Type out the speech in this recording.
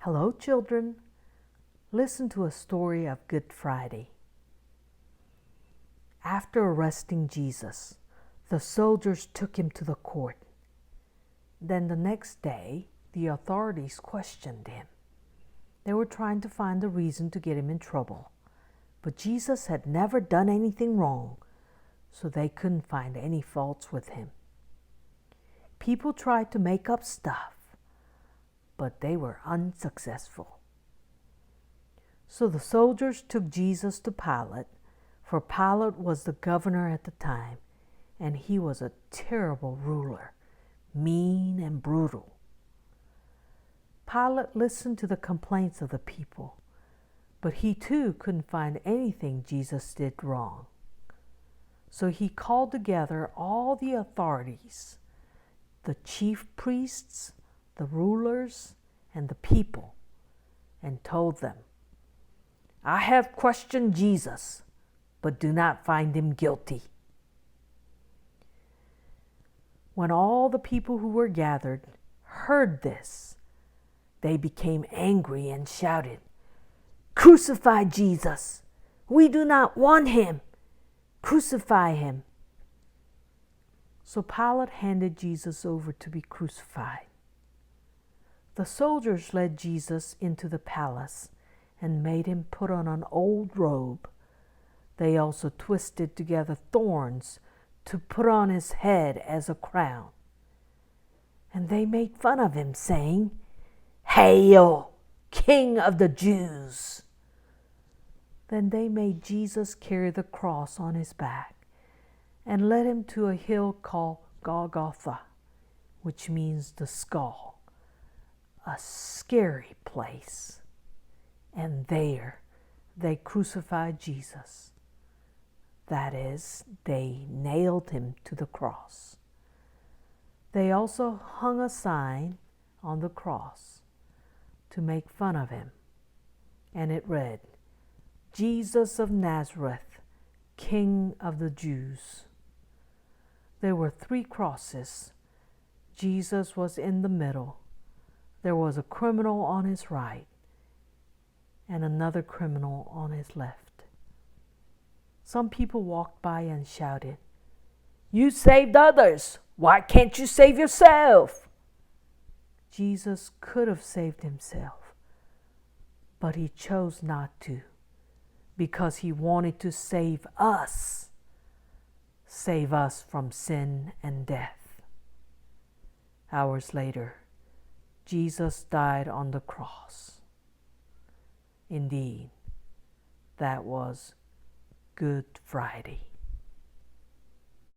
Hello, children. Listen to a story of Good Friday. After arresting Jesus, the soldiers took him to the court. Then the next day, the authorities questioned him. They were trying to find a reason to get him in trouble. But Jesus had never done anything wrong, so they couldn't find any faults with him. People tried to make up stuff, but they were unsuccessful. So the soldiers took Jesus to Pilate, for Pilate was the governor at the time, and he was a terrible ruler, mean and brutal. Pilate listened to the complaints of the people, but he too couldn't find anything Jesus did wrong. So he called together all the authorities, the chief priests, the rulers, and the people, and told them, "I have questioned Jesus, but do not find him guilty." When all the people who were gathered heard this, they became angry and shouted, "Crucify Jesus! We do not want him! Crucify him!" So Pilate handed Jesus over to be crucified. The soldiers led Jesus into the palace and made him put on an old robe. They also twisted together thorns to put on his head as a crown. And they made fun of him, saying, "Hail, King of the Jews!" Then they made Jesus carry the cross on his back and led him to a hill called Golgotha, which means the skull, a scary place. And there they crucified Jesus. That is, they nailed him to the cross. They also hung a sign on the cross to make fun of him, and it read, "Jesus of Nazareth, King of the Jews." There were 3 crosses. Jesus was in the middle. There was a criminal on his right and another criminal on his left. Some people walked by and shouted, "You saved others. Why can't you save yourself?" Jesus could have saved himself, but he chose not to, because he wanted to save us from sin and death. Hours later, Jesus died on the cross. Indeed, that was Good Friday.